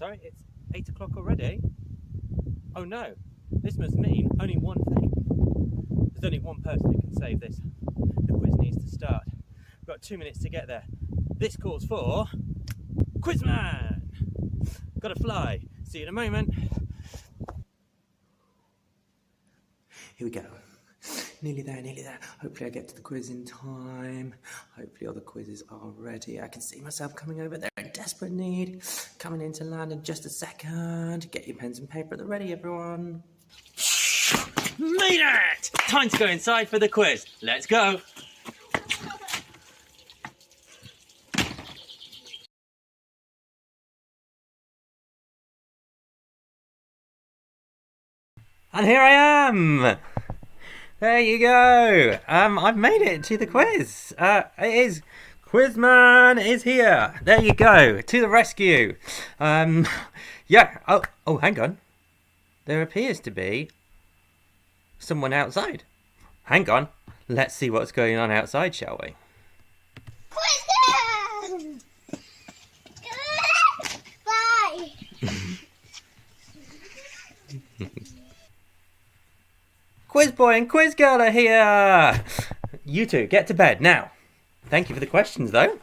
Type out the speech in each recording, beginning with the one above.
sorry, it's 8 o'clock already. Oh no, this must mean only one thing. There's only one person who can save this. The quiz needs to start. We've got 2 minutes to get there. This calls for Quizman! Gotta fly. See you in a moment. Here we go. Nearly there, nearly there. Hopefully I get to the quiz in time. Hopefully all the quizzes are ready. I can see myself coming over there in desperate need. Coming into land in just a second. Get your pens and paper at the ready, everyone. Made it! Time to go inside for the quiz. Let's go. And here I am! There you go! I've made it to the quiz! It is Quizman is here! There you go! To the rescue! Yeah, oh, hang on. There appears to be someone outside. Hang on, let's see what's going on outside, shall we? Quizman! Bye! Quiz boy and quiz girl are here! You two, get to bed now. Thank you for the questions, though.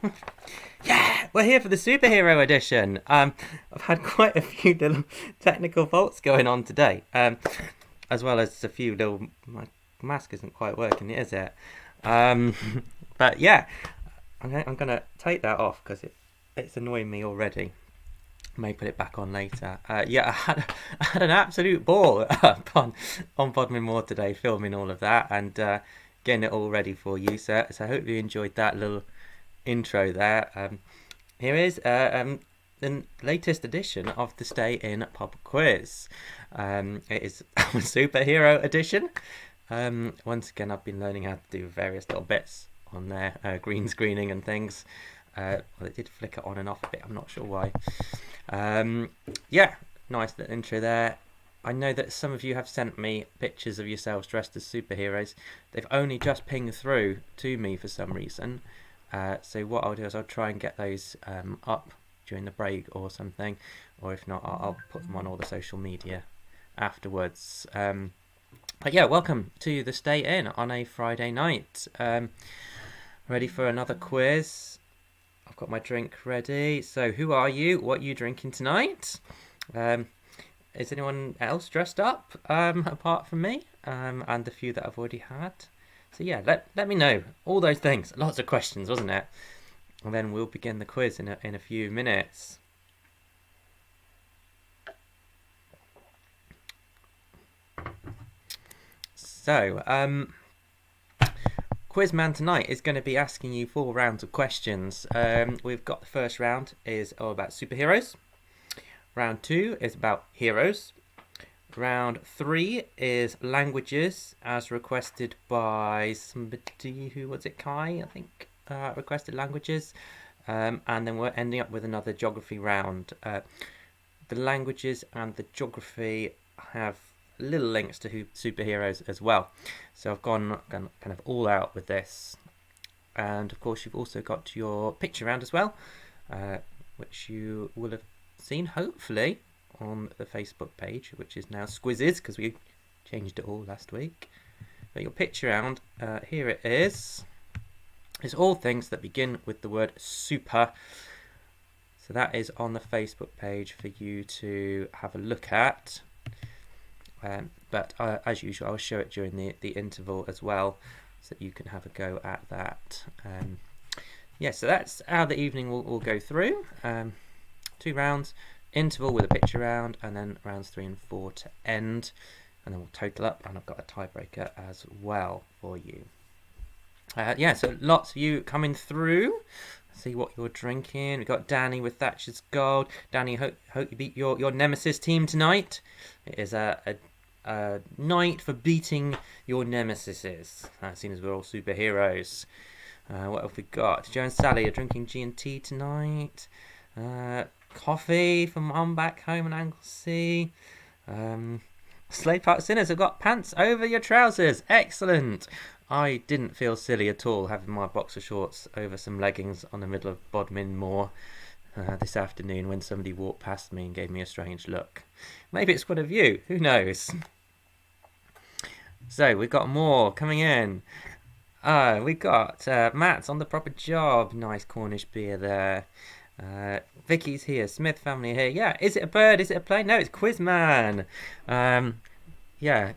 Yeah, we're here for the superhero edition. I've had quite a few little technical faults going on today, as well as a few little... My mask isn't quite working, is it? But yeah, I'm going to take that off because it's annoying me already. May put it back on later. Yeah, I had an absolute ball on Bodmin Moor today, filming all of that and getting it all ready for you. So I hope you enjoyed that little intro there. Here is the latest edition of the Stay In Pub Quiz. It is a superhero edition. Once again, I've been learning how to do various little bits on there, green screening and things. Well, it did flicker on and off a bit, I'm not sure why. Yeah, nice little intro there. I know that some of you have sent me pictures of yourselves dressed as superheroes. They've only just pinged through to me for some reason. So what I'll do is I'll try and get those up during the break or something. Or if not, I'll put them on all the social media afterwards. But yeah, welcome to the Stay In on a Friday night. Ready for another quiz? I've got my drink ready. So who are you? What are you drinking tonight? Is anyone else dressed up apart from me and the few that I've already had? So yeah, let me know. All those things. Lots of questions, wasn't it? And then we'll begin the quiz in a few minutes. So, Quizman tonight is going to be asking you 4 rounds of questions. We've got the first round is all about superheroes. Round 2 is about heroes. Round 3 is languages, as requested by somebody who was it, Kai, I think, requested languages. And then we're ending up with another geography round. The languages and the geography have little links to superheroes as well, so I've gone kind of all out with this. And of course you've also got your picture round as well, which you will have seen hopefully on the Facebook page, which is now Squizzes because we changed it all last week. But your picture round, here it is. It's all things that begin with the word super, so that is on the Facebook page for you to have a look at. But as usual, I'll show it during the interval as well, so that you can have a go at that. Yeah, so that's how the evening will go through. 2 rounds, interval with a picture round, and then rounds 3 and 4 to end. And then we'll total up, and I've got a tiebreaker as well for you. Yeah, so lots of you coming through. See what you're drinking. We've got Danny with Thatcher's Gold. Danny, hope you beat your nemesis team tonight. It is a night for beating your nemesises, seeing as we're all superheroes. What have we got? Joe and Sally are drinking G&T tonight. Coffee from Mum back home in Anglesey. Slade Park Sinners have got pants over your trousers. Excellent. I didn't feel silly at all having my boxer shorts over some leggings on the middle of Bodmin Moor. this afternoon when somebody walked past me and gave me a strange look. Maybe it's one of you, who knows? So we've got more coming in. We got Matt's on the proper job. Nice Cornish beer there. Vicky's here. Smith family here. Yeah, is it a bird? Is it a plane? No, it's Quizman. Yeah,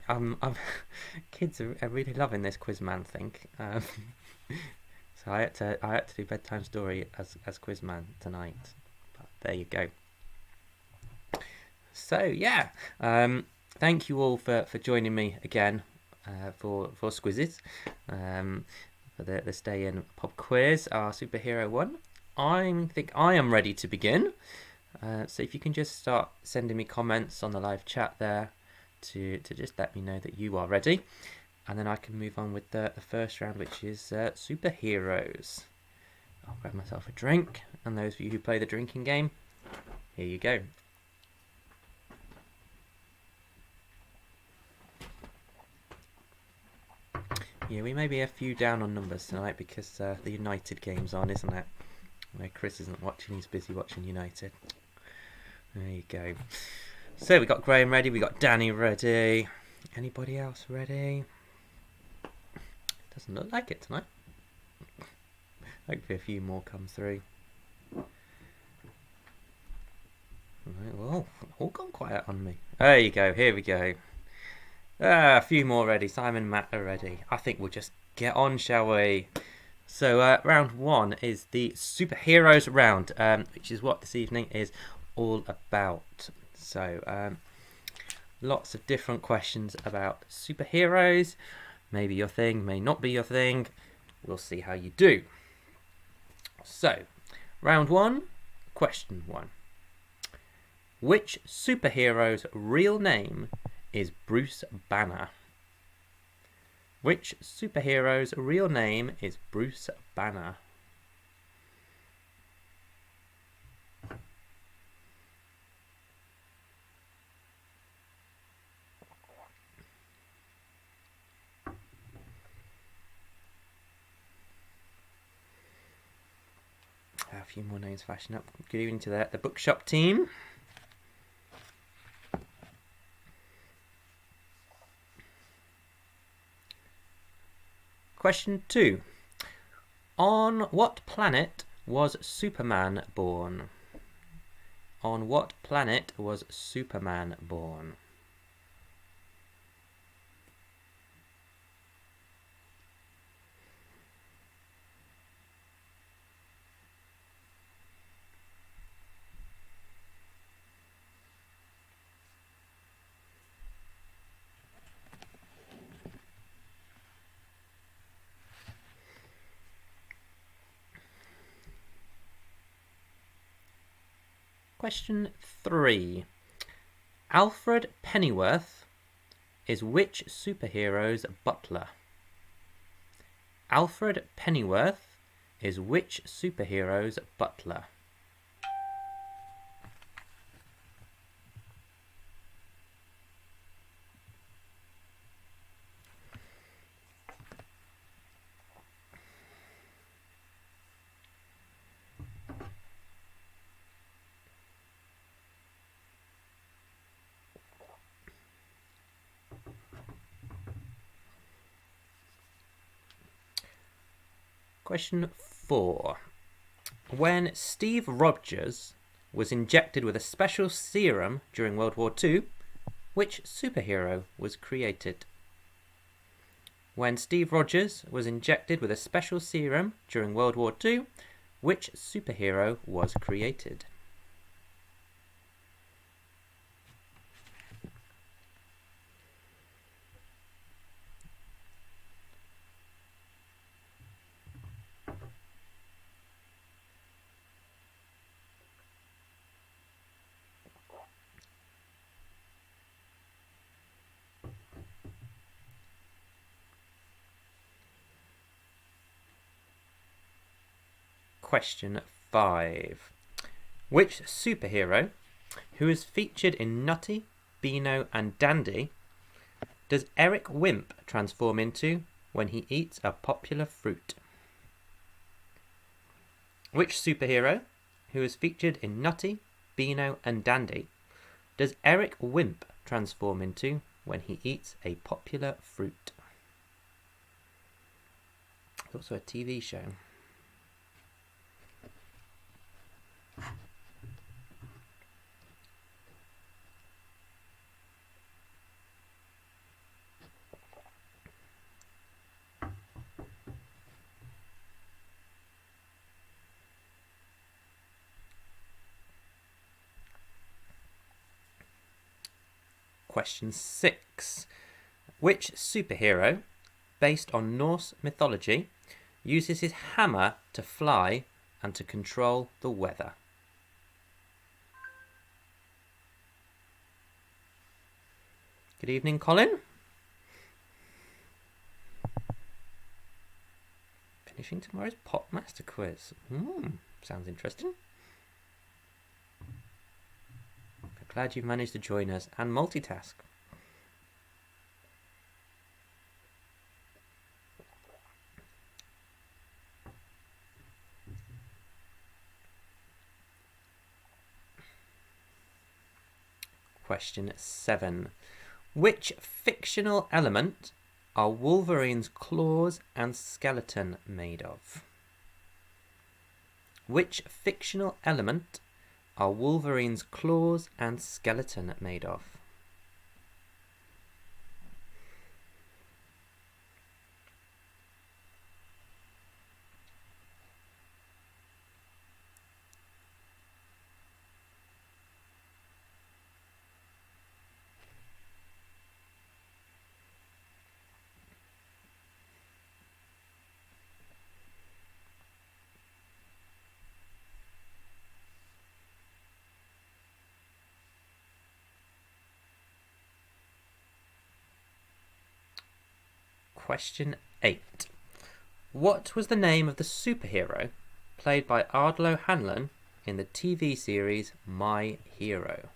kids are really loving this Quizman thing. So I had to do bedtime story as Quizman tonight. But there you go. So yeah, thank you all for joining me again for Squizzes, for the Stay In Pop Quiz, our superhero one. I think I am ready to begin. So if you can just start sending me comments on the live chat there to just let me know that you are ready, and then I can move on with the first round, which is superheroes. I'll grab myself a drink, and those of you who play the drinking game, here you go. Yeah, we may be a few down on numbers tonight because the United game's on, isn't it? No, Chris isn't watching, he's busy watching United. There you go. So we got Graham ready, we got Danny ready. Anybody else ready? Doesn't look like it tonight. Hopefully a few more come through. Right, well, all gone quiet on me. There you go, here we go. A few more ready. Simon and Matt are ready. I think we'll just get on, shall we? So round one is the superheroes round, which is what this evening is all about. So lots of different questions about superheroes. Maybe your thing, may not be your thing. We'll see how you do. So round one, question one. Which superhero's real name is Bruce Banner? Which superhero's real name is Bruce Banner? A few more names flashing up. Good evening to the bookshop team. Question 2. On what planet was Superman born? On what planet was Superman born? Question 3. Alfred Pennyworth is which superhero's butler? Alfred Pennyworth is which superhero's butler? Question 4. When Steve Rogers was injected with a special serum during World War II, which superhero was created? When Steve Rogers was injected with a special serum during World War II, which superhero was created? Question 5. Which superhero, who is featured in Nutty, Beano and Dandy, does Eric Wimp transform into when he eats a popular fruit? Which superhero, who is featured in Nutty, Beano and Dandy, does Eric Wimp transform into when he eats a popular fruit? It's also a TV show. Question 6. Which superhero, based on Norse mythology, uses his hammer to fly and to control the weather? Good evening, Colin. Finishing tomorrow's Pop Master quiz. Sounds interesting. Glad you've managed to join us and multitask. Question 7. Which fictional element are Wolverine's claws and skeleton made of? Which fictional element are Wolverine's claws and skeleton made of? Question 8. What was the name of the superhero played by Ardlo Hanlon in the TV series My Hero?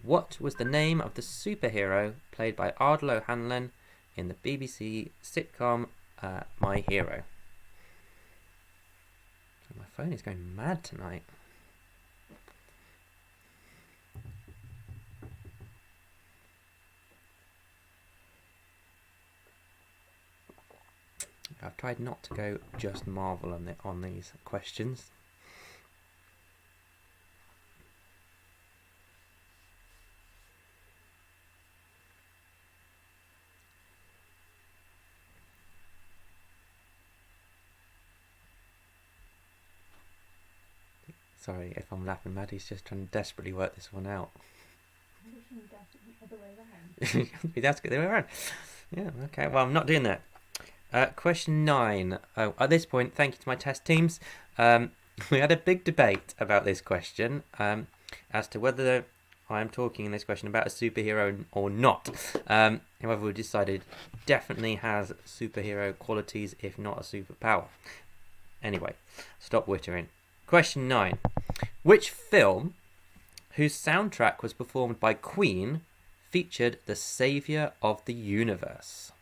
What was the name of the superhero played by Ardlo Hanlon in the BBC sitcom My Hero? My phone is going mad tonight. I've tried not to go just Marvel on these questions. Sorry if I'm laughing, Maddie's just trying to desperately work this one out. That's the other way around. Yeah, okay, well I'm not doing that. Question 9. Oh, at this point, thank you to my test teams. We had a big debate about this question as to whether I'm talking in this question about a superhero or not. However, we decided definitely has superhero qualities, if not a superpower. Anyway, stop wittering. Question 9. Which film, whose soundtrack was performed by Queen, featured the Saviour of the Universe?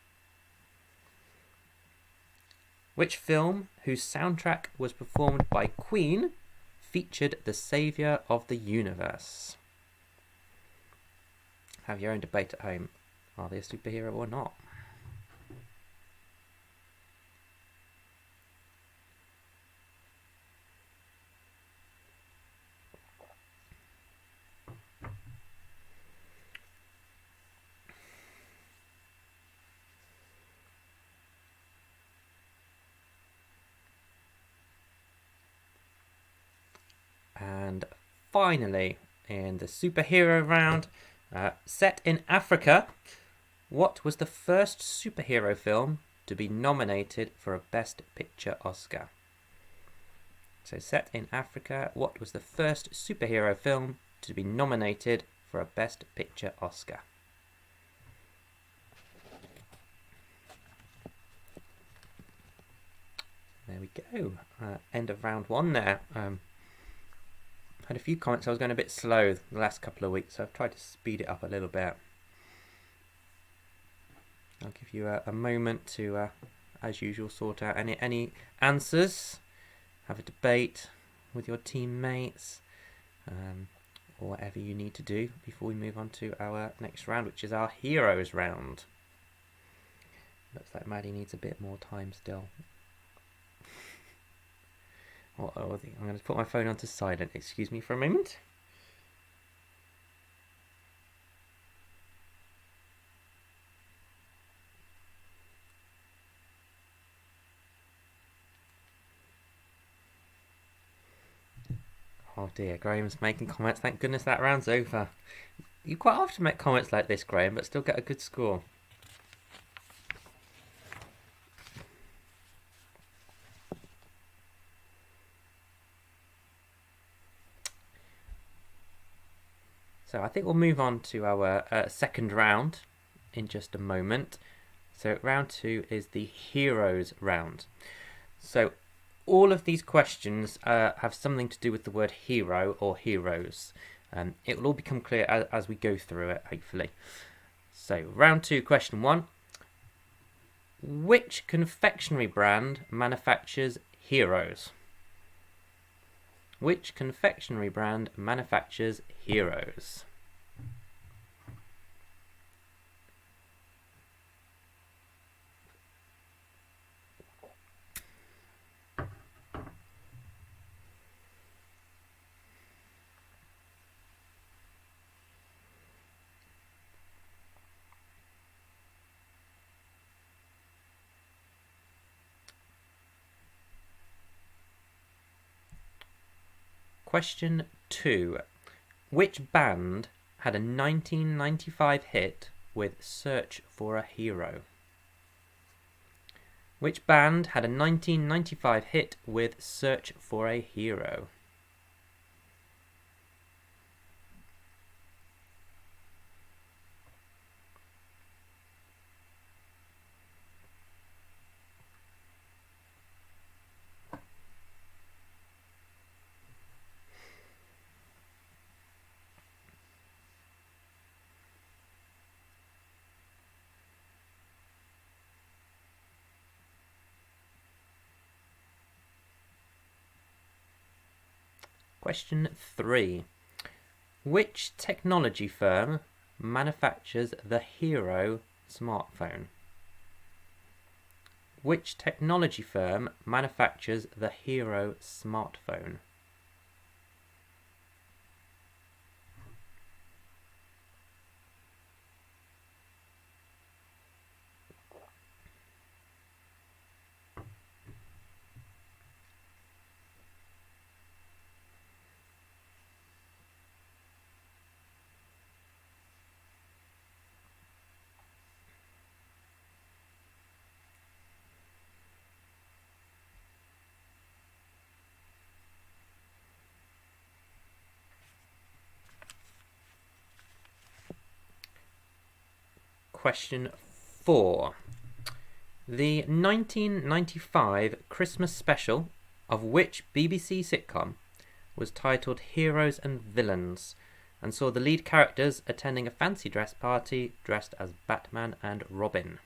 Which film, whose soundtrack was performed by Queen, featured the Saviour of the Universe? Have your own debate at home. Are they a superhero or not? And finally, in the superhero round, set in Africa, what was the first superhero film to be nominated for a Best Picture Oscar? So set in Africa, what was the first superhero film to be nominated for a Best Picture Oscar? There we go. End of round 1 there. Had a few comments. I was going a bit slow the last couple of weeks, so I've tried to speed it up a little bit. I'll give you a moment to, as usual, sort out any answers, have a debate, with your teammates, or whatever you need to do before we move on to our next round, which is our Heroes round. Looks like Maddie needs a bit more time still. I'm going to put my phone onto silent. Excuse me for a moment. Oh dear, Graham's making comments. Thank goodness that round's over. You quite often make comments like this, Graham, but still get a good score. So I think we'll move on to our second round in just a moment. So round 2 is the Heroes round. So all of these questions have something to do with the word hero or heroes. It will all become clear as we go through it, hopefully. So round 2, question 1. Which confectionery brand manufactures Heroes? Which confectionery brand manufactures Heroes? Question 2. Which band had a 1995 hit with Search for a Hero? Which band had a 1995 hit with Search for a Hero? Question 3. Which technology firm manufactures the Hero smartphone? Which technology firm manufactures the Hero smartphone? Question 4. The 1995 Christmas special of which BBC sitcom was titled Heroes and Villains and saw the lead characters attending a fancy dress party dressed as Batman and Robin?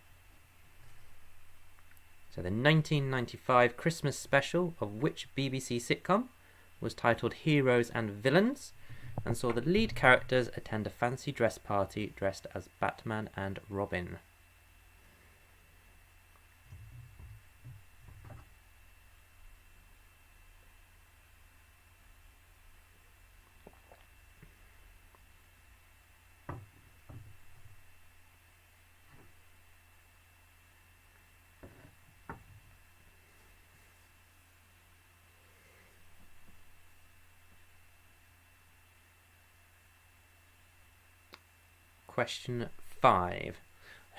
So the 1995 Christmas special of which BBC sitcom was titled Heroes and Villains and saw the lead characters attend a fancy dress party dressed as Batman and Robin? Question 5.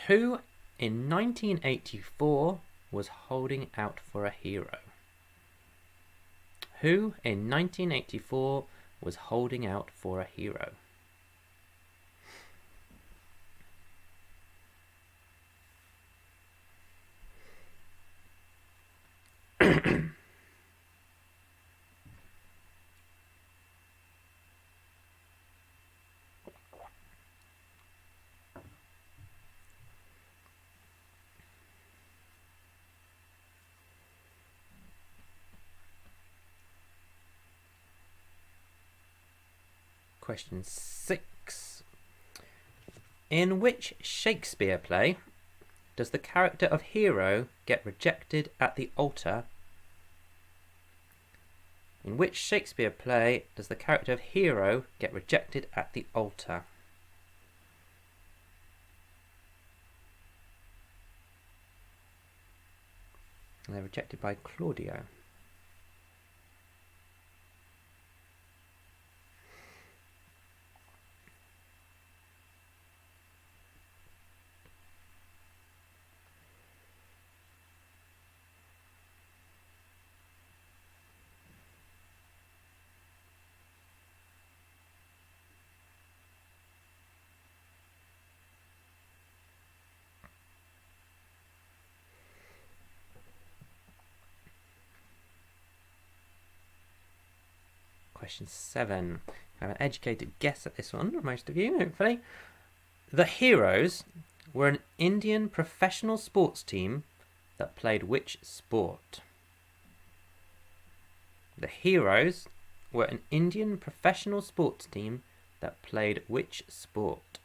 Who in 1984 was holding out for a hero? Who in 1984 was holding out for a hero? Question 6. In which Shakespeare play does the character of hero get rejected at the altar? In which Shakespeare play does the character of hero get rejected at the altar? And they're rejected by Claudio. Question 7. I have an educated guess at this one, most of you, hopefully. The Heroes were an Indian professional sports team that played which sport? The Heroes were an Indian professional sports team that played which sport?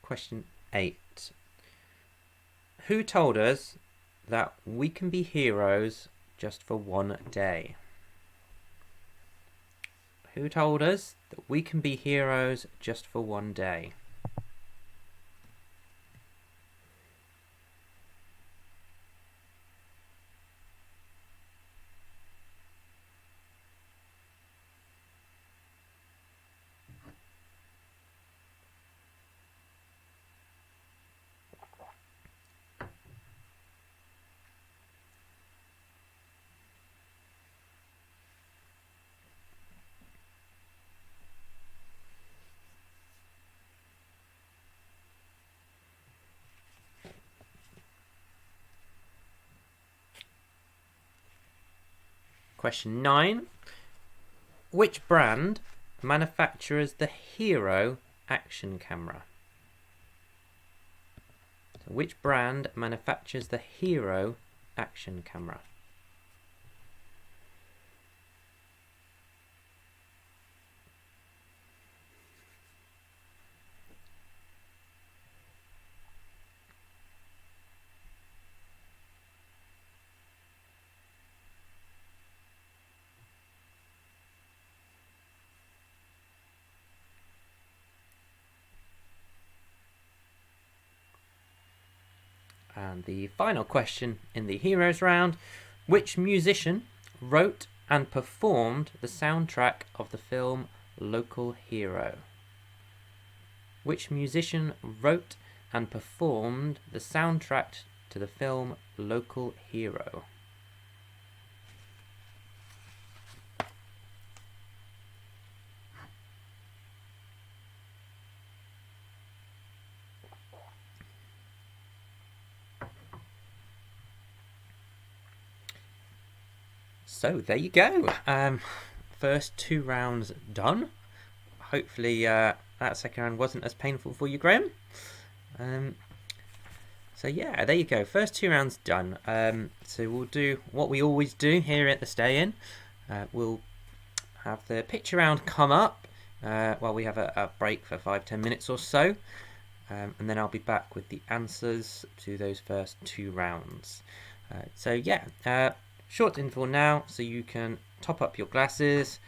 Question 8. Who told us that we can be heroes just for one day? Who told us that we can be heroes just for one day? Question 9. Which brand manufactures the Hero action camera? So which brand manufactures the Hero action camera? And the final question in the Heroes round, which musician wrote and performed the soundtrack of the film Local Hero? Which musician wrote and performed the soundtrack to the film Local Hero? So there you go. First 2 rounds done. Hopefully that second round wasn't as painful for you, Graham. So yeah, there you go. First 2 rounds done. So we'll do what we always do here at the Stay In. We'll have the picture round come up while we have a break for 5-10 minutes or so. And then I'll be back with the answers to those first 2 rounds. So yeah, short interval now, so you can top up your glasses.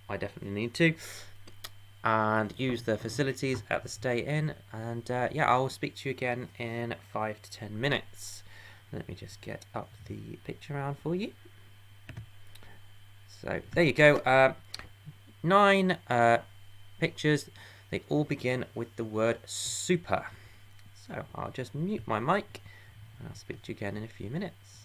I definitely need to. And use the facilities at the Stay In. And yeah, I'll speak to you again in 5 to 10 minutes. Let me just get up the picture round for you. So there you go. 9 pictures. They all begin with the word super. So I'll just mute my mic and I'll speak to you again in a few minutes.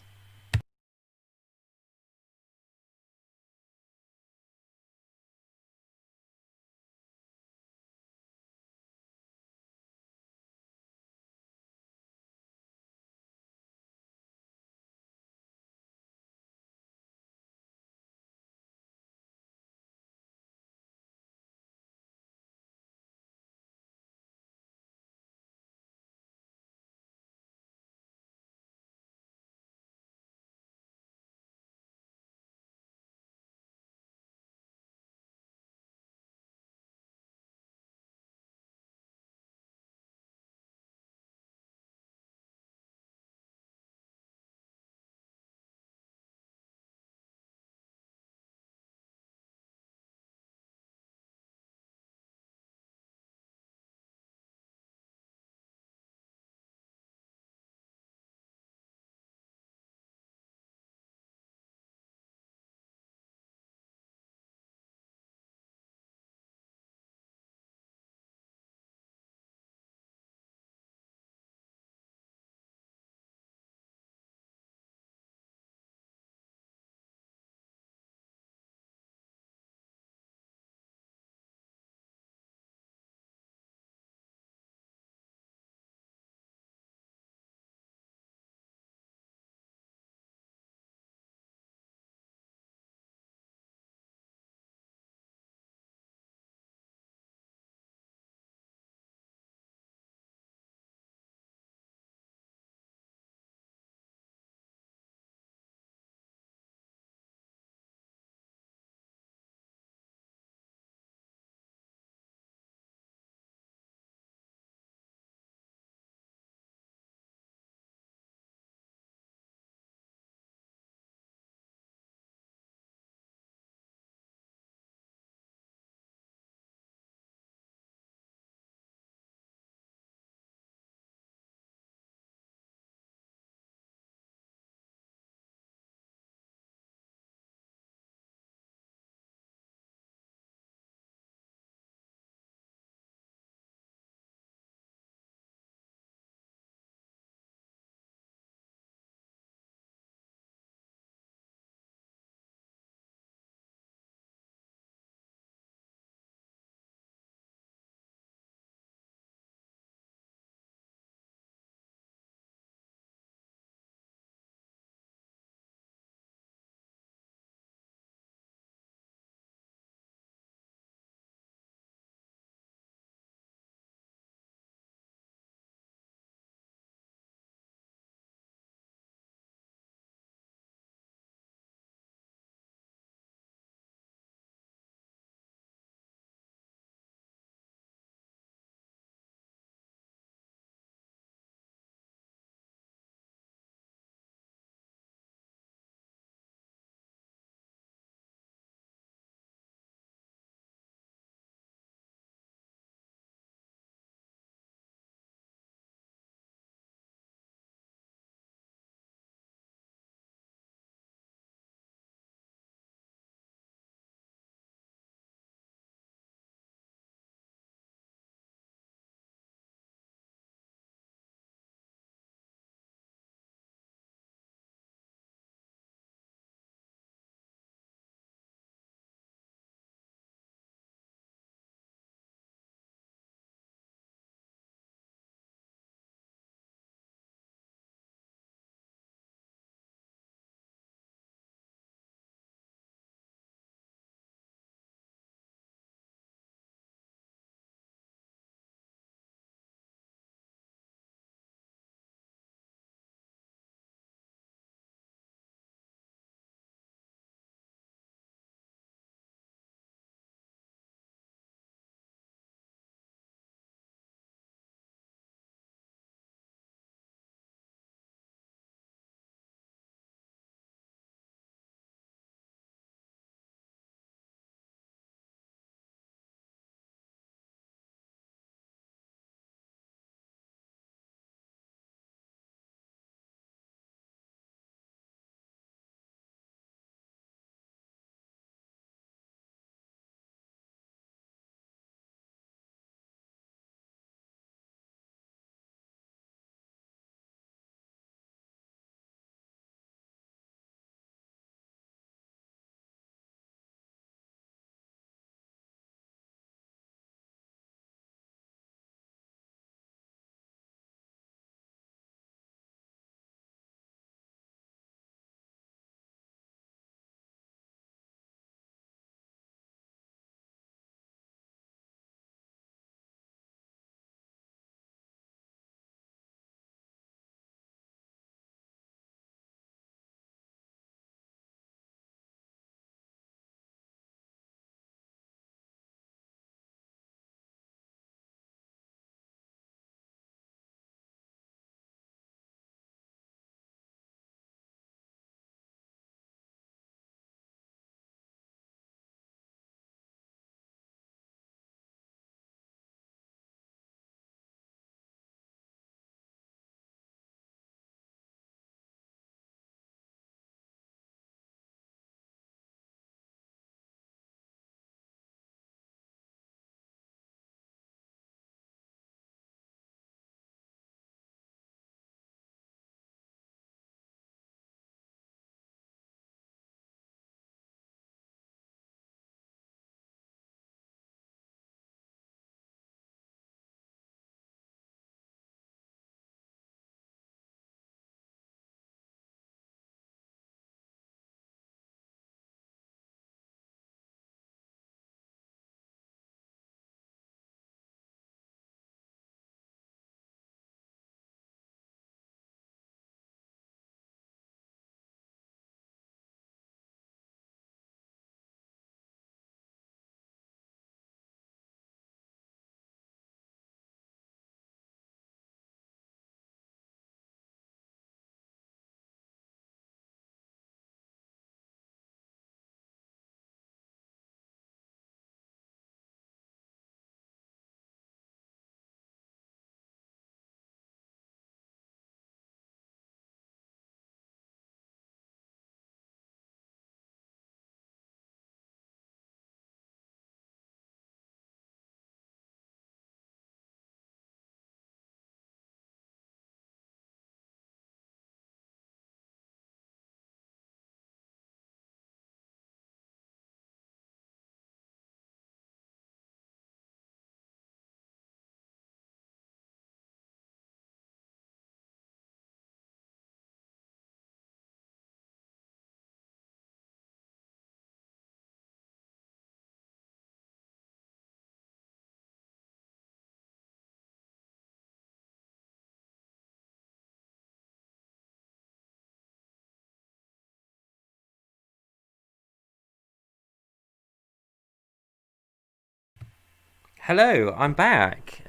Hello, I'm back.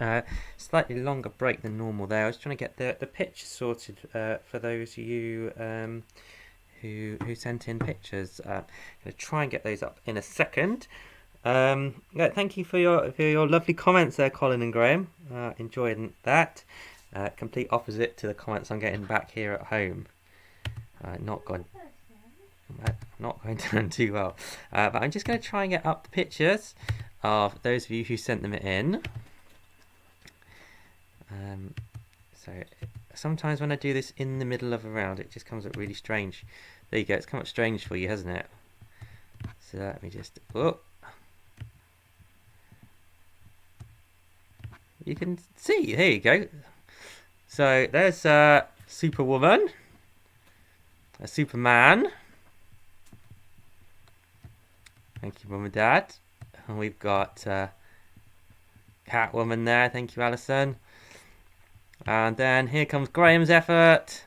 Slightly longer break than normal there. I was trying to get the picture sorted for those of you who sent in pictures. I'm going to try and get those up in a second. Yeah, thank you for your lovely comments there, Colin and Graham. Enjoying that. Complete opposite to the comments I'm getting back here at home. Not going down too well. But I'm just going to try and get up the pictures of those of you who sent them in. So sometimes when I do this in the middle of a round, it just comes up really strange. There you go, it's come up strange for you, hasn't it? So let me just... Oh. You can see, there you go. So there's a Superwoman, a Superman. Thank you, Mum and Dad. And we've got Catwoman there. Thank you, Alison. And then here comes Graham's effort.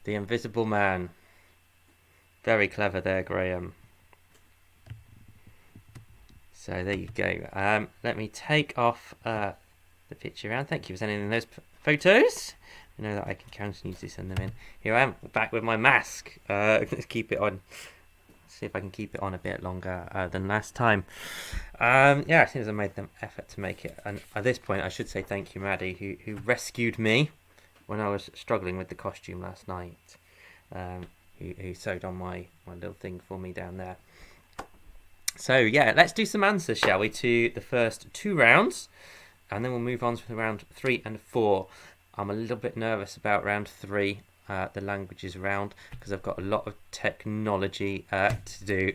The Invisible Man. Very clever there, Graham. So there you go. Let me take off the picture around. Thank you for sending in those photos. I know that I can continuously send them in. Here I am, back with my mask. Let's keep it on. See if I can keep it on a bit longer than last time. Yeah, as soon as I made the effort to make it, and at this point I should say thank you, Maddie, who rescued me when I was struggling with the costume last night. Who sewed on my little thing for me down there. So yeah, let's do some answers, shall we, to the first two rounds, and then we'll move on to round 3 and 4. I'm a little bit nervous about round 3. The languages round, because I've got a lot of technology to do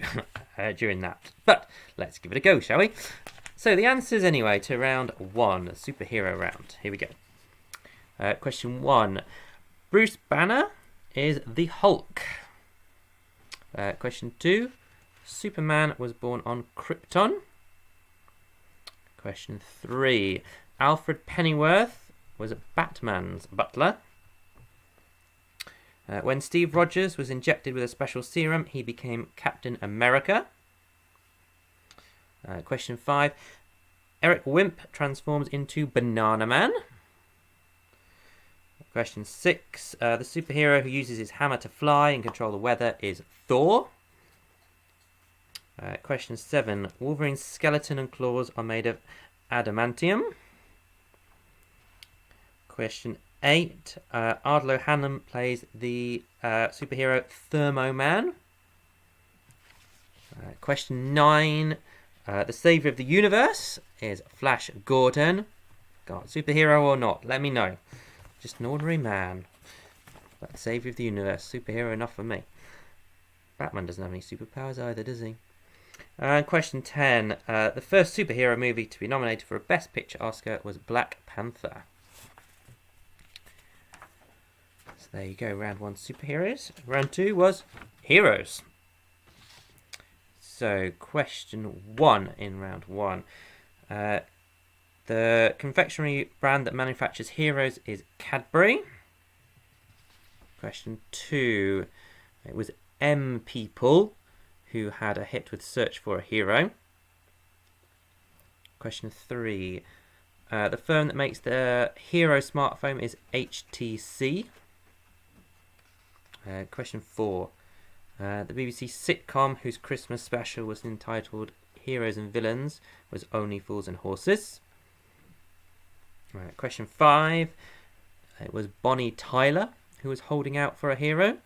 during that. But let's give it a go, shall we? So the answers anyway to round 1, superhero round. Here we go. Question 1. Bruce Banner is the Hulk. Question 2. Superman was born on Krypton. Question 3. Alfred Pennyworth was Batman's butler. When Steve Rogers was injected with a special serum, he became Captain America. Question 5. Eric Wimp transforms into Banana Man. Question 6. The superhero who uses his hammer to fly and control the weather is Thor. Question 7. Wolverine's skeleton and claws are made of adamantium. Question 8. Ardlo Hannum plays the superhero Thermo Man. Question 9. The saviour of the universe is Flash Gordon. God, superhero or not, let me know. Just an ordinary man. But the saviour of the universe, superhero enough for me. Batman doesn't have any superpowers either, does he? Question 10. The first superhero movie to be nominated for a Best Picture Oscar was Black Panther. So there you go, round 1 superheroes. Round 2 was heroes. So question 1 in round 1. The confectionery brand that manufactures heroes is Cadbury. Question 2. It was M People who had a hit with Search for a Hero. Question 3. The firm that makes the Hero smartphone is HTC. Question 4. The BBC sitcom whose Christmas special was entitled Heroes and Villains was Only Fools and Horses. Question 5. It was Bonnie Tyler who was holding out for a hero.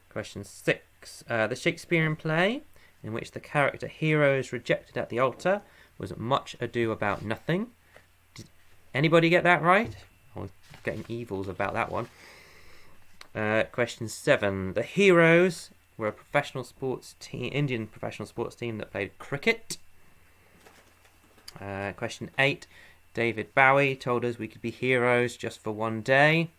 Question 6. The Shakespearean play in which the character hero is rejected at the altar was Much Ado About Nothing. Did anybody get that right? I was getting evils about that one. Question 7. The Heroes were a professional sports team, Indian professional sports team that played cricket. Question 8. David Bowie told us we could be heroes just for one day.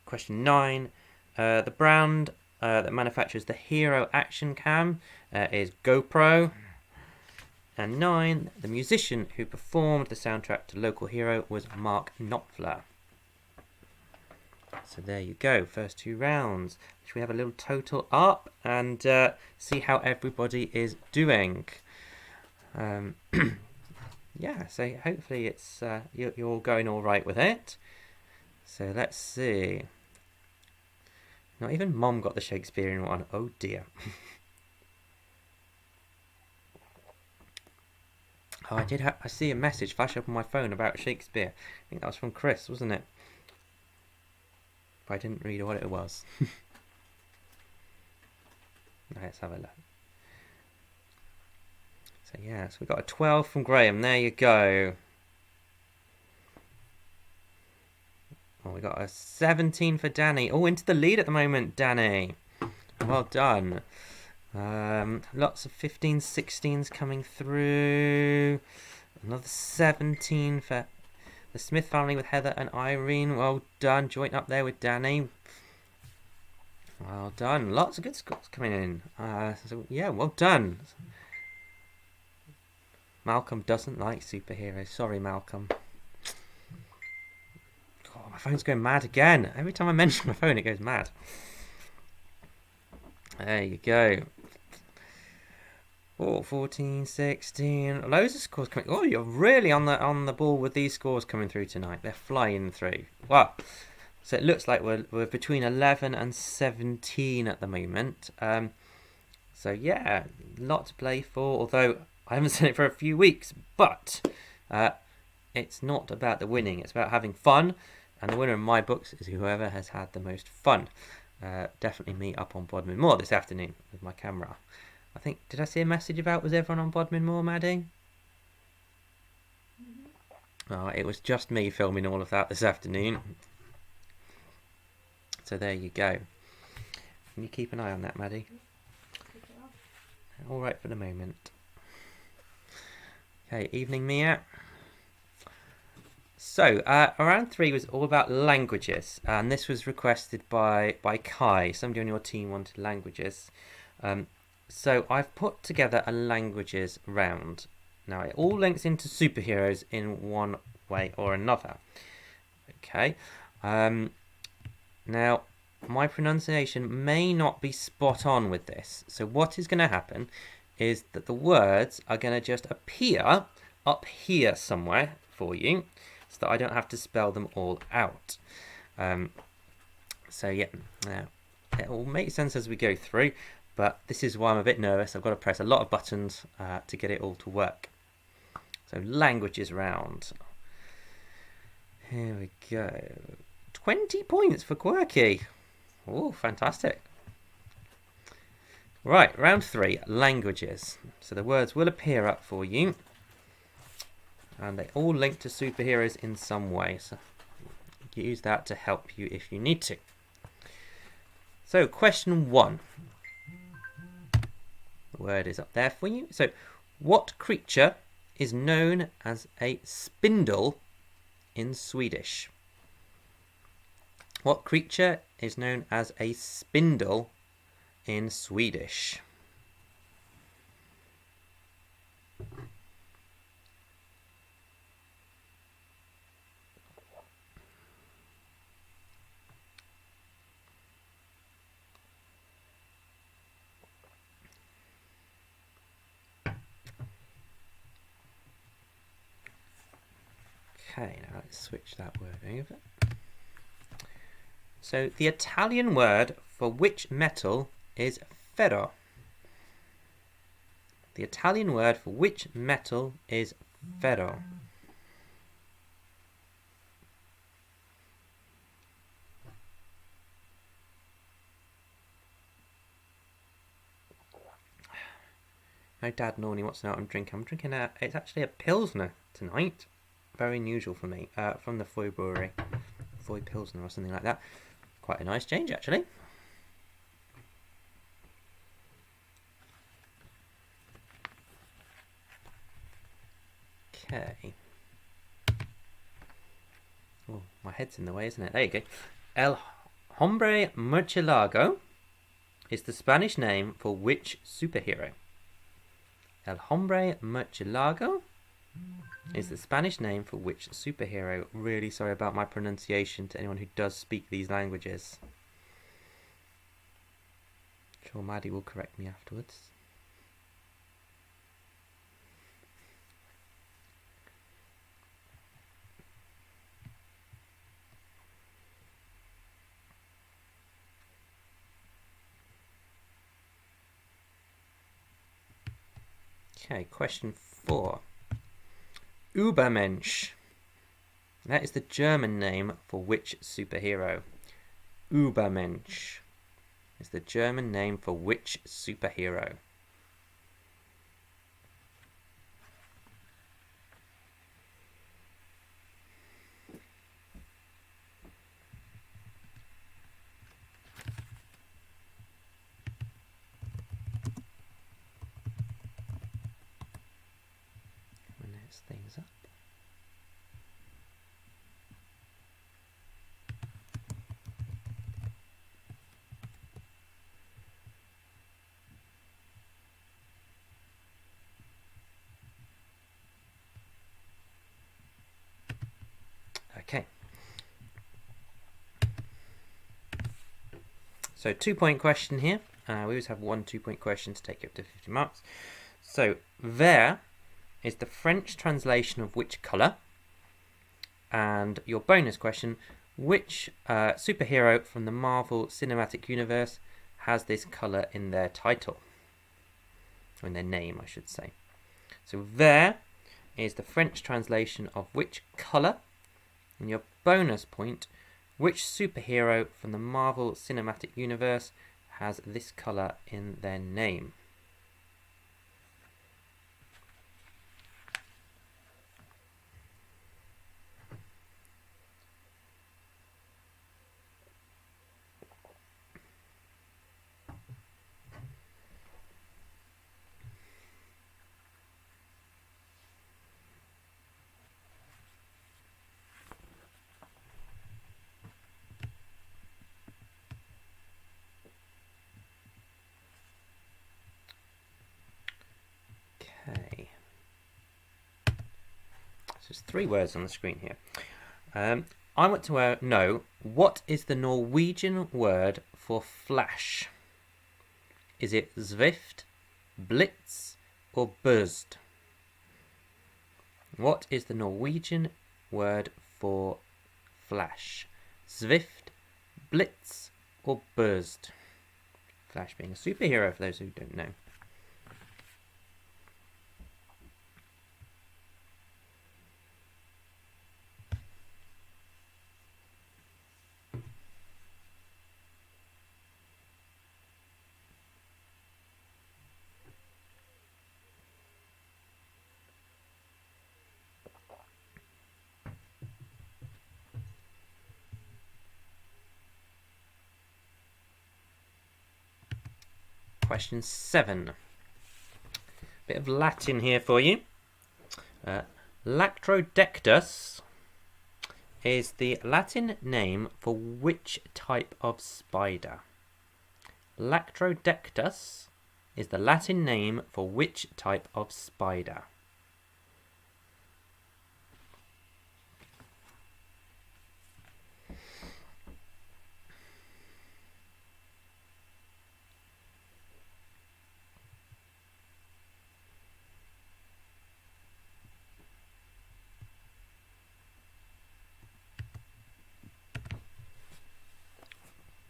Question 9. The brand that manufactures the Hero Action Cam is GoPro. And 9. The musician who performed the soundtrack to Local Hero was Mark Knopfler. So there you go, first 2 rounds. Should we have a little total up and see how everybody is doing? Yeah, so hopefully it's you're going all right with it. So let's see. Not even Mom got the Shakespearean one. Oh dear. Oh, I see a message flash up on my phone about Shakespeare. I think that was from Chris, wasn't it? But I didn't read what it was. Let's have a look. So yeah, so we got a 12 from Graham. There you go. Oh, we got a 17 for Danny. Oh, into the lead at the moment, Danny. Well done. Lots of 15s, 16s coming through. Another 17 for the Smith family with Heather and Irene. Well done. Joint up there with Danny. Well done. Lots of good scores coming in. So yeah, well done. Malcolm doesn't like superheroes. Sorry, Malcolm. Oh, my phone's going mad again. Every time I mention my phone, it goes mad. There you go. Oh, 14, 16. Loads of scores coming. Oh, you're really on the ball with these scores coming through tonight. They're flying through. Wow. So it looks like we're between 11 and 17 at the moment. So yeah, a lot to play for. Although I haven't seen it for a few weeks, but it's not about the winning. It's about having fun. And the winner in my books is whoever has had the most fun. Definitely me up on Bodmin Moor this afternoon with my camera. I think, did I see a message about was everyone on Bodmin Moor, Maddie? Oh, it was just me filming all of that this afternoon. So there you go. Can you keep an eye on that, Maddie? All right for the moment. Okay, evening, Mia. So, round 3 was all about languages, and this was requested by Kai. Somebody on your team wanted languages. So I've put together a languages round. Now it all links into superheroes in one way or another. Okay. Now my pronunciation may not be spot on with this. So what is going to happen is that the words are going to just appear up here somewhere for you, so that I don't have to spell them all out. So yeah, now it will make sense as we go through. But this is why I'm a bit nervous. I've got to press a lot of buttons to get it all to work. So languages round. Here we go. 20 points for Quirky. Oh, fantastic. Right, round 3, languages. So the words will appear up for you. And they all link to superheroes in some way. So use that to help you if you need to. So question 1. Word is up there for you. So, what creature is known as a spindle in Swedish? What creature is known as a spindle in Swedish? Okay, now let's switch that word over. So the Italian word for which metal is ferro? The Italian word for which metal is ferro? My dad normally wants to know what I'm drinking. I'm drinking it's actually a Pilsner tonight. Very unusual for me, from the Foy Brewery. Foy Pilsner or something like that. Quite a nice change, actually. Okay. Oh, my head's in the way, isn't it? There you go. El Hombre Murcielago is the Spanish name for which superhero? El Hombre Murcielago is the Spanish name for which superhero? Really sorry about my pronunciation to anyone who does speak these languages. I'm sure Maddie will correct me afterwards. Okay, question 4. Übermensch. That is the German name for which superhero? Übermensch is the German name for which superhero? When there's things up. Okay. So 2-point question here. We always have 1 2-point question to take it up to 50 marks. So vert is the French translation of which colour? And your bonus question, which superhero from the Marvel Cinematic Universe has this colour in their title? Or in their name, I should say. So vert is the French translation of which colour? And your bonus point, which superhero from the Marvel Cinematic Universe has this colour in their name? Okay. So there's 3 words on the screen here. I want to know, what is the Norwegian word for flash? Is it Zwift, Blitz, or Buzzed? What is the Norwegian word for flash? Zwift, Blitz, or Buzzed? Flash being a superhero, for those who don't know. Question 7. Bit of Latin here for you. Lactrodectus is the Latin name for which type of spider? Lactrodectus is the Latin name for which type of spider?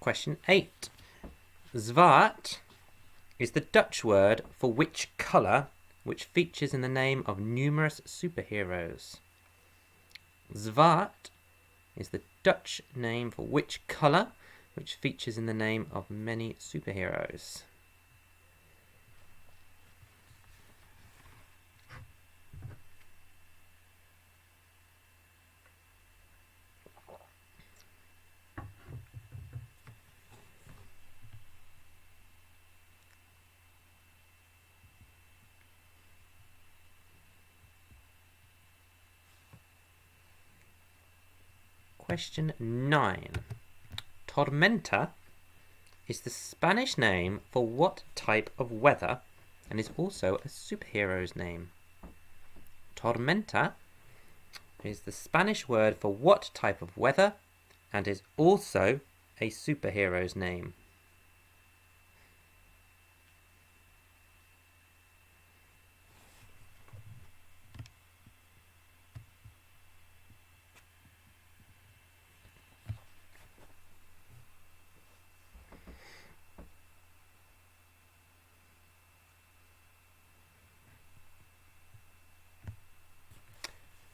Question 8. Zwart is the Dutch word for which colour, which features in the name of numerous superheroes? Zwart is the Dutch name for which colour, which features in the name of many superheroes? Question 9. Tormenta is the Spanish name for what type of weather and is also a superhero's name? Tormenta is the Spanish word for what type of weather and is also a superhero's name?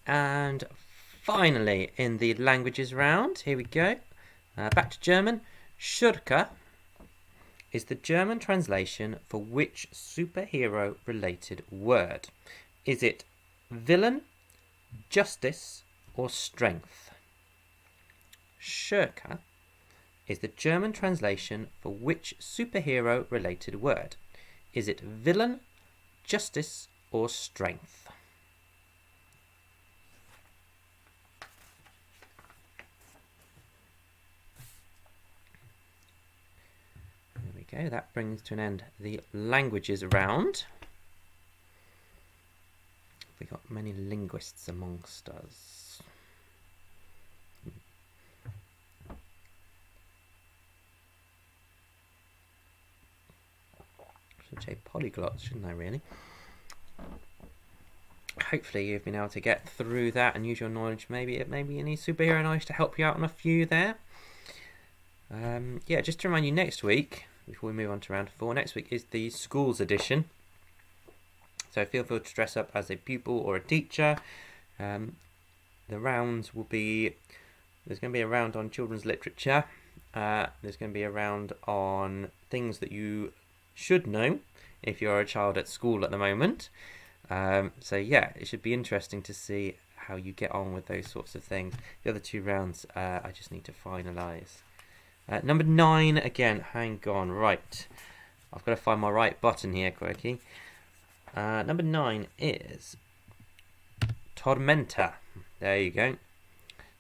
And finally, in the languages round, here we go. Back to German. Schurke is the German translation for which superhero-related word? Is it villain, justice, or strength? Schurke is the German translation for which superhero-related word? Is it villain, justice, or strength? There we go. That brings to an end the languages round. We got many linguists amongst us. Should say polyglots, shouldn't I, really? Hopefully you've been able to get through that and use your knowledge. Maybe any superhero knowledge to help you out on a few there. Yeah, just to remind you, next week, before we move on to round 4, next week is the schools edition. So feel free to dress up as a pupil or a teacher. The rounds will be, there's going to be a round on children's literature. There's going to be a round on things that you should know if you're a child at school at the moment. So yeah, it should be interesting to see how you get on with those sorts of things. The other 2 rounds I just need to finalise. Number 9 again, hang on, right. I've got to find my right button here, quirky. Number 9 is tormenta. There you go.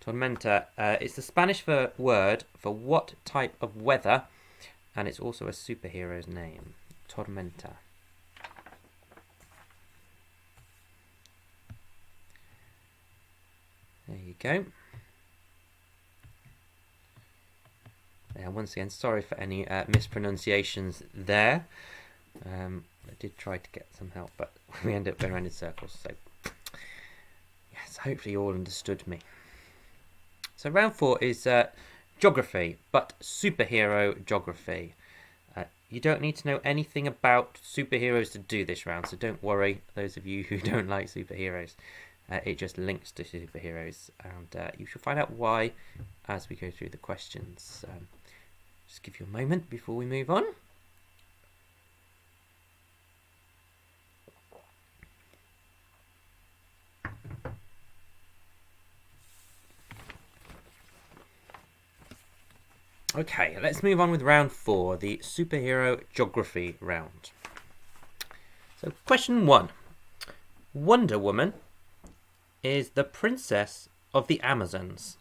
Tormenta. It's the Spanish word for what type of weather, and it's also a superhero's name. Tormenta. There you go. Yeah, once again, sorry for any mispronunciations there. I did try to get some help, but we ended up going around in circles. So, yes, hopefully you all understood me. So round 4 is geography, but superhero geography. You don't need to know anything about superheroes to do this round, so don't worry, those of you who don't like superheroes. It just links to superheroes, and you should find out why as we go through the questions. Just give you a moment before we move on. Okay, let's move on with round 4, the superhero geography round. So question 1. Wonder Woman is the princess of the Amazons.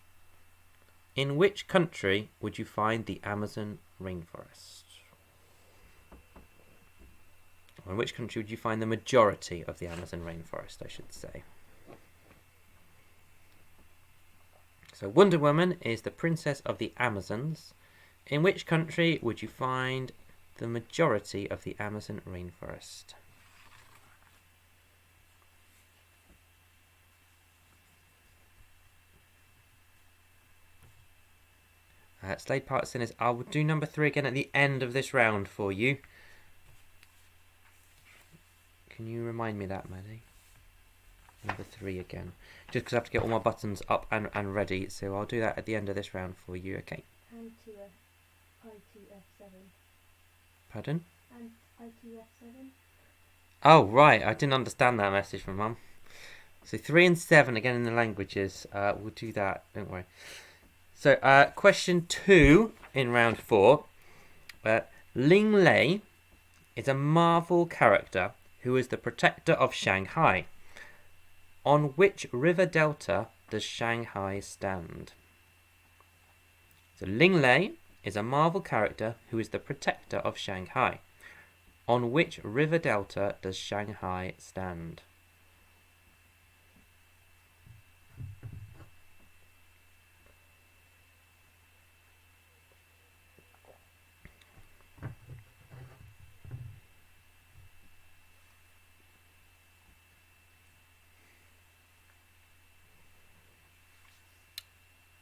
In which country would you find the Amazon rainforest? Or in which country would you find the majority of the Amazon rainforest, I should say. So Wonder Woman is the princess of the Amazons. In which country would you find the majority of the Amazon rainforest? Slade Parkinson is, I will do number 3 again at the end of this round for you. Can you remind me that, Maddie? Number 3 again. Just because I have to get all my buttons up and ready, so I'll do that at the end of this round for you, okay? And to ITF7. Pardon? And ITF7. Oh, right. I didn't understand that message from Mum. So 3 and 7 again in the languages. We'll do that, don't worry. So question 2 in round 4. Ling Lei is a Marvel character who is the protector of Shanghai. On which river delta does Shanghai stand? So Ling Lei is a Marvel character who is the protector of Shanghai. On which river delta does Shanghai stand?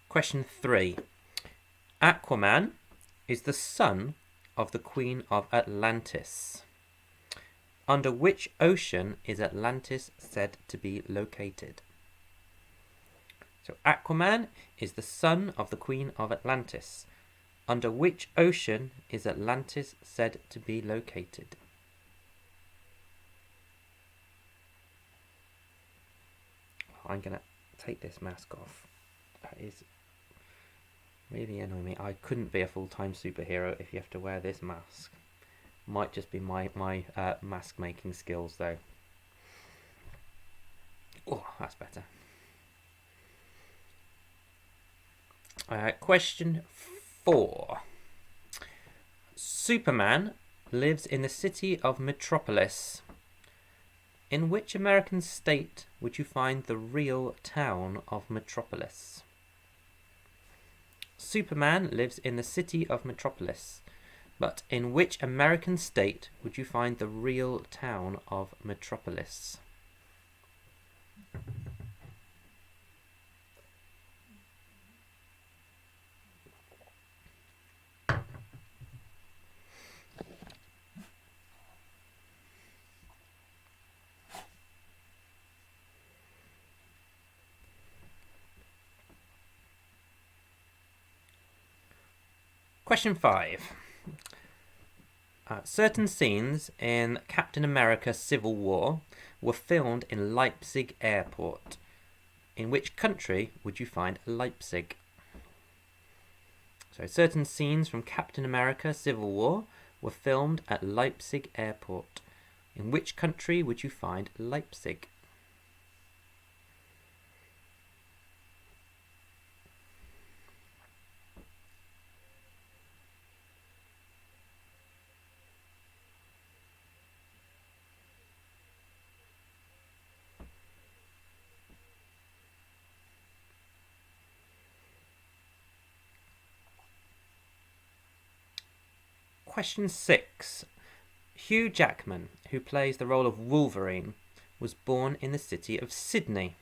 Question 3. Aquaman is the son of the Queen of Atlantis. Under which ocean is Atlantis said to be located? So Aquaman is the son of the Queen of Atlantis. Under which ocean is Atlantis said to be located? I'm going to take this mask off. That is really annoying me. I couldn't be a full-time superhero if you have to wear this mask. Might just be my mask making skills though. Oh, that's better. Question 4. Superman lives in the city of Metropolis. In which American state would you find the real town of Metropolis? Superman lives in the city of Metropolis, but in which American state would you find the real town of Metropolis? Question 5. Certain scenes in Captain America Civil War were filmed in Leipzig Airport. In which country would you find Leipzig? So certain scenes from Captain America Civil War were filmed at Leipzig Airport. In which country would you find Leipzig? Question 6. Hugh Jackman, who plays the role of Wolverine, was born in the city of Sydney.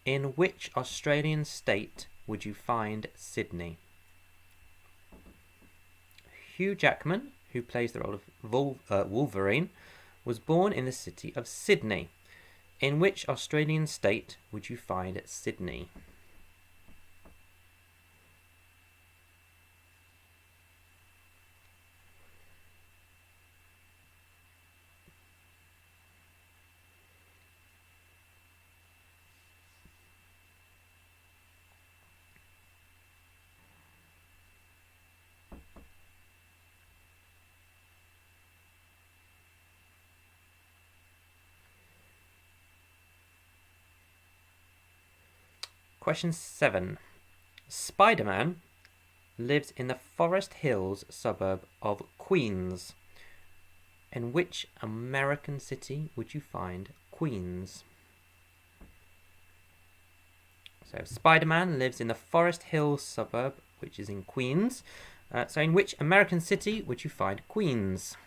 In which Australian state would you find Sydney? Hugh Jackman, who plays the role of Wolverine, was born in the city of Sydney. In which Australian state would you find Sydney? Question 7. Spider-Man lives in the Forest Hills suburb of Queens. In which American city would you find Queens? So Spider-Man lives in the Forest Hills suburb, which is in Queens. So in which American city would you find Queens?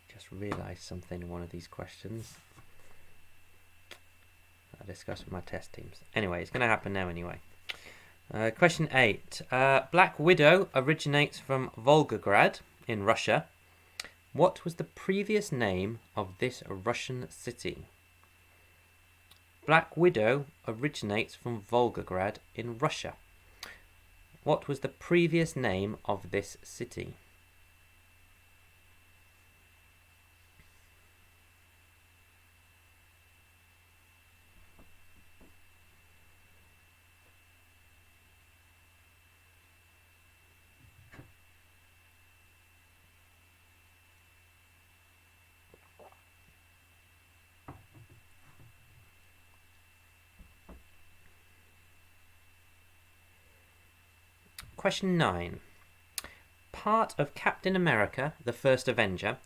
Just realised something in one of these questions I discussed with my test teams. Anyway, it's going to happen now anyway. Question 8. Black Widow originates from Volgograd in Russia. What was the previous name of this Russian city? Black Widow originates from Volgograd in Russia. What was the previous name of this city? Question 9. Part of Captain America, the First Avenger,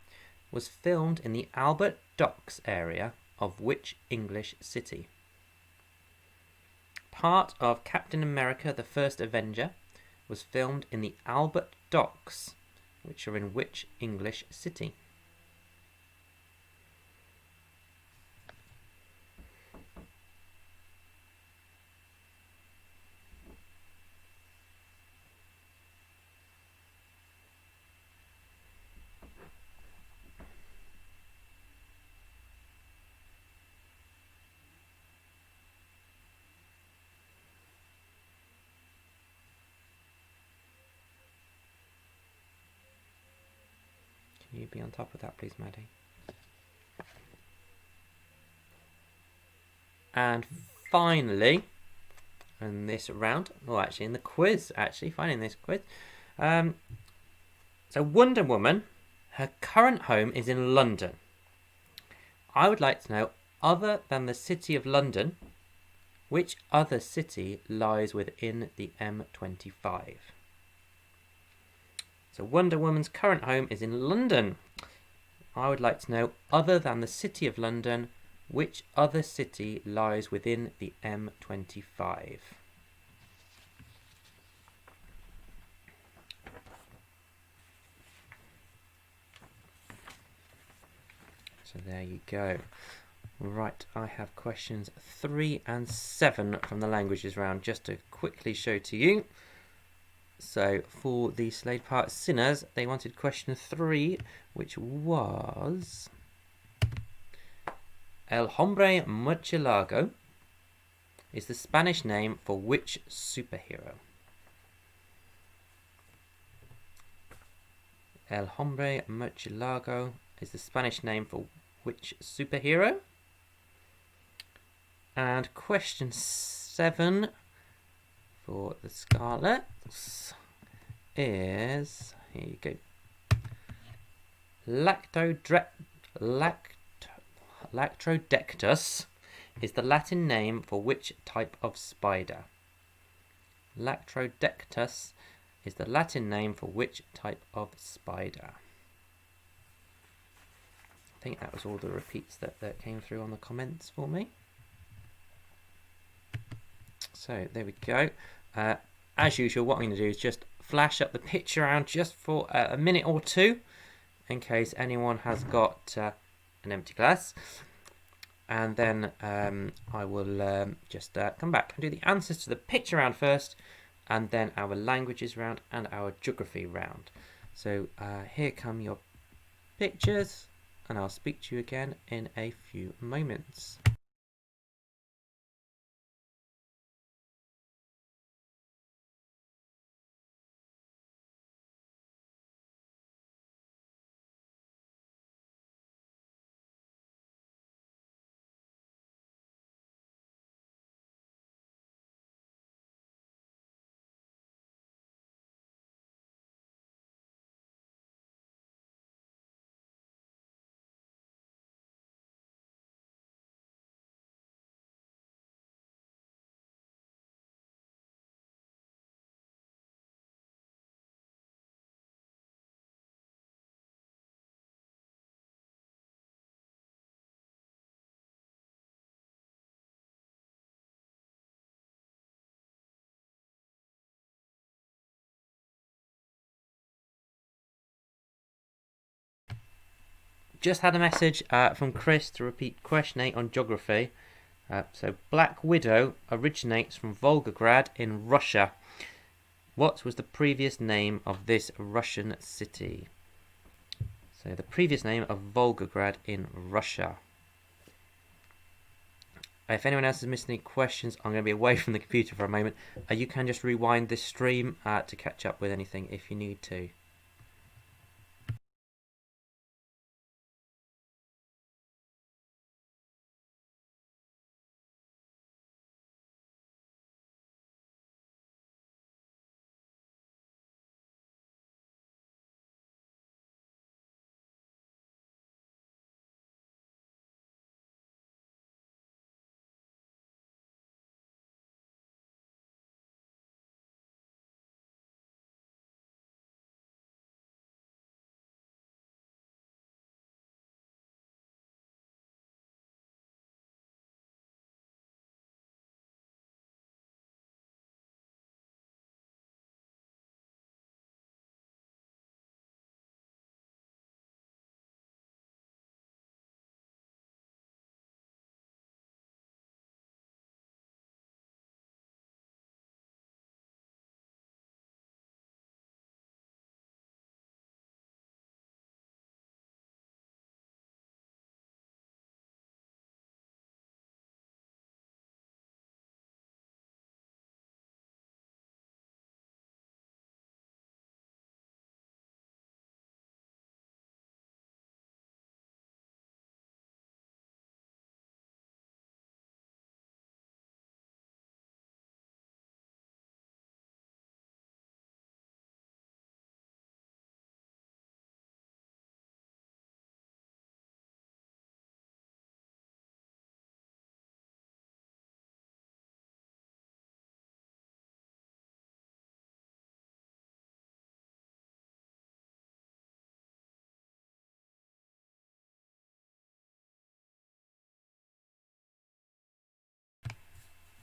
was filmed in the Albert Docks area of which English city? Part of Captain America, the First Avenger, was filmed in the Albert Docks, which are in which English city? you be on top of that, please, Maddie? And finally, in this round, or actually in the quiz, finally in this quiz, so Wonder Woman, her current home is in London. I would like to know, other than the City of London, which other city lies within the M25? So Wonder Woman's current home is in London. I would like to know, other than the City of London, which other city lies within the M25? So there you go. Right, I have questions 3 and 7 from the languages round just to quickly show to you. So for the Slade Park Sinners, they wanted question 3, which was El Hombre Murcielago is the Spanish name for which superhero? El Hombre Murcielago is the Spanish name for which superhero? And question 7 for the Scarlets is, here you go, Lactrodectus is the Latin name for which type of spider? Lactrodectus is the Latin name for which type of spider? I think that was all the repeats that came through on the comments for me. So there we go. As usual, what I'm going to do is just flash up the picture around just for a minute or two, in case anyone has got an empty glass. And then I will just come back and do the answers to the picture round first, and then our languages round and our geography round. So here come your pictures, and I'll speak to you again in a few moments. Just had a message from Chris to repeat question 8 on geography. So Black Widow originates from Volgograd in Russia. What was the previous name of this Russian city? So the previous name of Volgograd in Russia. If anyone else has missed any questions, I'm going to be away from the computer for a moment. You can just rewind this stream to catch up with anything if you need to.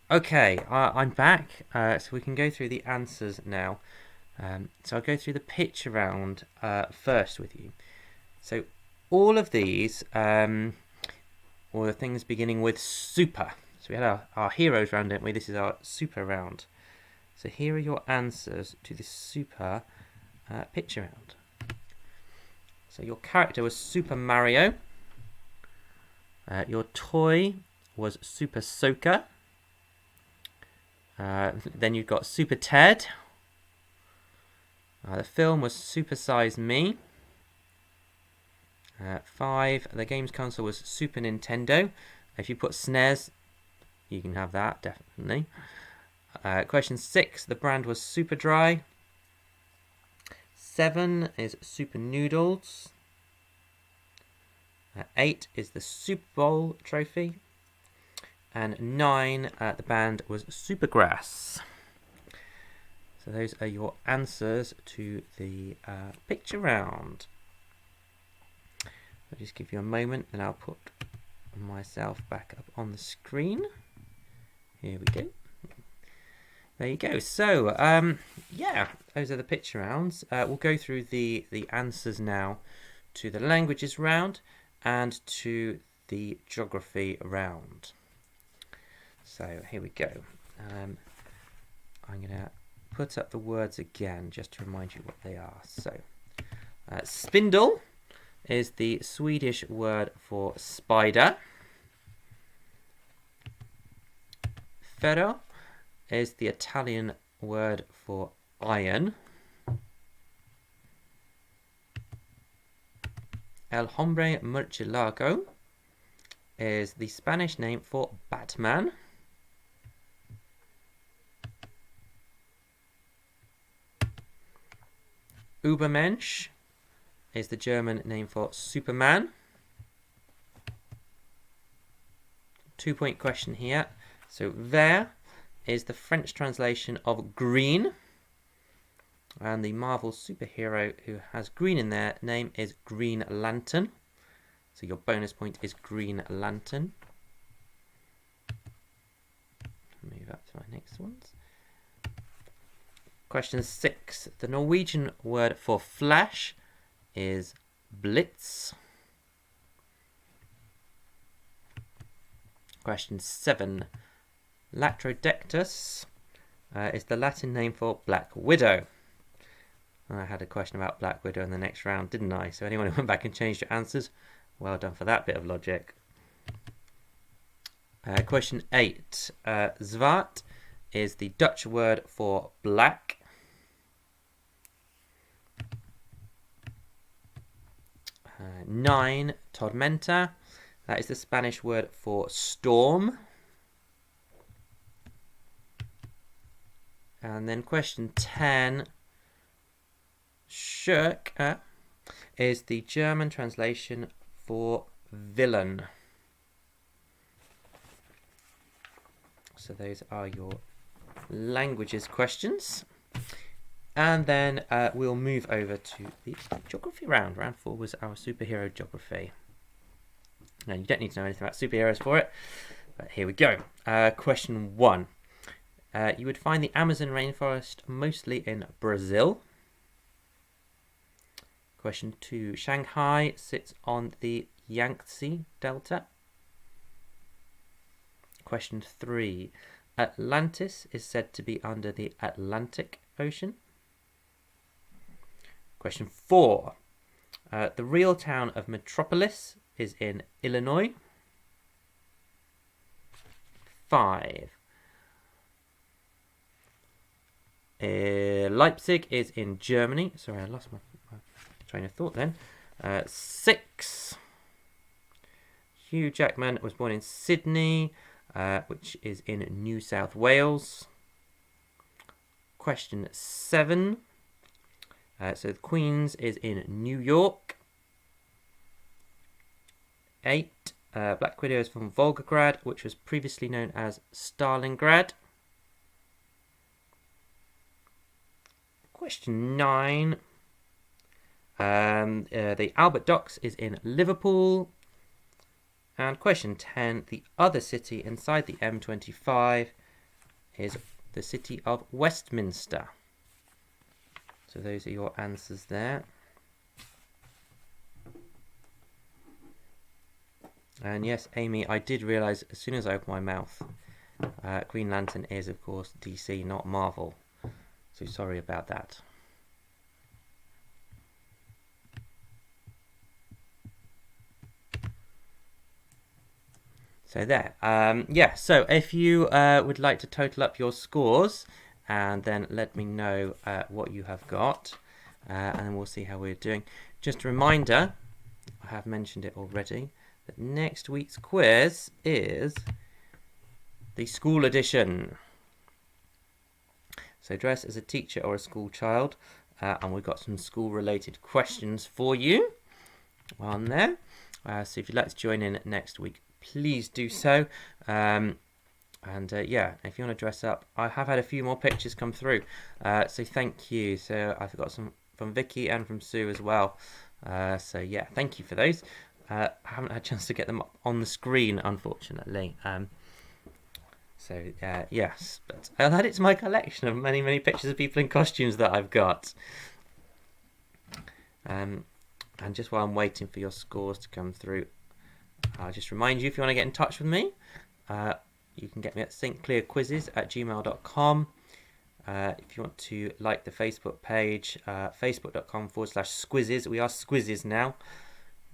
Okay, I'm back, so we can go through the answers now. So I'll go through the picture round first with you. So all of these were things beginning with super. So we had our heroes round, didn't we? This is our super round. So here are your answers to the super picture round. So your character was Super Mario. Your toy was Super Soaker. Then you've got Super Ted. The film was Super Size Me. 5. The games console was Super Nintendo. If you put SNES, you can have that, definitely. Question 6. The brand was Super Dry. 7 is Super Noodles. 8 is the Super Bowl trophy. And 9, the band was Supergrass. So those are your answers to the picture round. I'll just give you a moment, and I'll put myself back up on the screen. Here we go. There you go. So, yeah, those are the picture rounds. We'll go through the answers now to the languages round and to the geography round. So here we go. I'm going to put up the words again just to remind you what they are. So, spindle is the Swedish word for spider. Ferro is the Italian word for iron. El hombre murcielago is the Spanish name for Batman. Übermensch is the German name for Superman. 2-point question here. So vert is the French translation of green. And the Marvel superhero who has green in their name is Green Lantern. So your bonus point is Green Lantern. Move up to my next ones. Question 6. The Norwegian word for flash is blitz. Question 7. Latrodectus is the Latin name for Black Widow. I had a question about Black Widow in the next round, didn't I? So anyone who went back and changed your answers, well done for that bit of logic. Question 8. Zwart is the Dutch word for black. 9. Tormenta. That is the Spanish word for storm. And then question 10. Schurke is the German translation for villain. So those are your languages questions. And then we'll move over to the geography round. Round 4 was our superhero geography. Now, you don't need to know anything about superheroes for it, but here we go. Question 1. You would find the Amazon rainforest mostly in Brazil. Question 2. Shanghai sits on the Yangtze Delta. Question 3. Atlantis is said to be under the Atlantic Ocean. Question 4. The real town of Metropolis is in Illinois. 5. Leipzig is in Germany. Sorry, I lost my train of thought then. 6. Hugh Jackman was born in Sydney, which is in New South Wales. Question 7. So the Queen's is in New York. 8. Black Widow is from Volgograd, which was previously known as Stalingrad. Question 9. The Albert Docks is in Liverpool. And question 10. The other city inside the M25 is the city of Westminster. So those are your answers there. And yes, Amy, I did realise as soon as I opened my mouth, Green Lantern is, of course, DC, not Marvel. So sorry about that. So there. Yeah, so if you would like to total up your scores and then let me know what you have got, and then we'll see how we're doing. Just a reminder, I have mentioned it already, that next week's quiz is the school edition. So dress as a teacher or a school child, and we've got some school related questions for you on there. So if you'd like to join in next week, please do so. Yeah, if you want to dress up, I have had a few more pictures come through, so thank you. So I've got some from Vicky and from Sue as well. So yeah, thank you for those. I haven't had a chance to get them up on the screen, unfortunately. Yes, but I'll add it to my collection of many pictures of people in costumes that I've got. And just while I'm waiting for your scores to come through, I'll just remind you, if you want to get in touch with me, you can get me at thinkclearquizzes@gmail.com. If you want to like the Facebook page, facebook.com/squizzes. We are Squizzes now,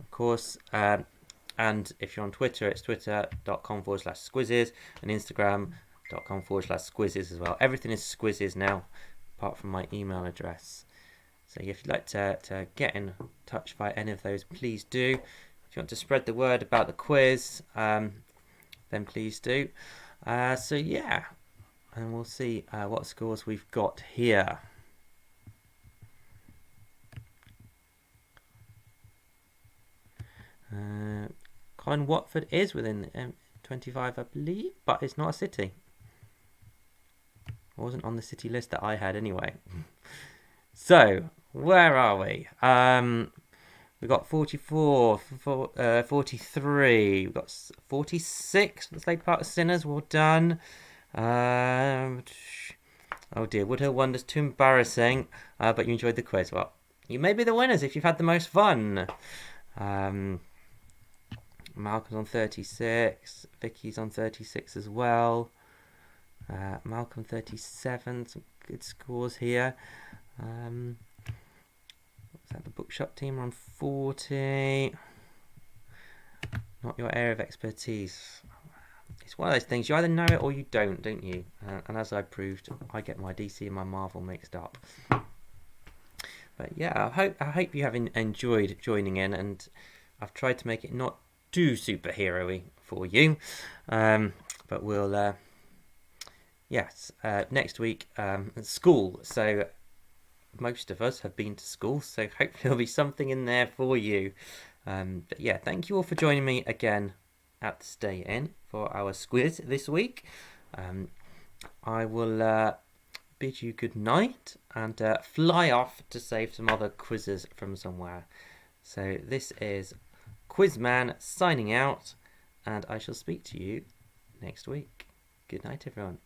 of course. And if you're on Twitter, it's twitter.com/squizzes and instagram.com/squizzes as well. Everything is Squizzes now, apart from my email address. So if you'd like to get in touch via any of those, please do. If you want to spread the word about the quiz, then please do. So yeah, and we'll see what scores we've got here. Colin Watford is within the 25, I believe, but it's not a city. It wasn't on the city list that I had anyway. So, where are we? We've got 44, 43, we've got 46 for the Slade Part of Sinners, well done. Oh dear, Woodhill Wonders, too embarrassing, but you enjoyed the quiz. Well, you may be the winners if you've had the most fun. Malcolm's on 36, Vicky's on 36 as well. Malcolm 37, some good scores here. What's that? The bookshop team are on 40. Not your area of expertise. It's one of those things, you either know it or you don't you? And as I proved, I get my DC and my Marvel mixed up. But yeah, I hope you have enjoyed joining in, and I've tried to make it not too superhero-y for you. But we'll next week school. So most of us have been to school, so hopefully there'll be something in there for you. But yeah, thank you all for joining me again at the Stay In for our squiz this week. I will bid you good night and fly off to save some other quizzes from somewhere. So this is Quizman signing out, and I shall speak to you next week. Good night, everyone.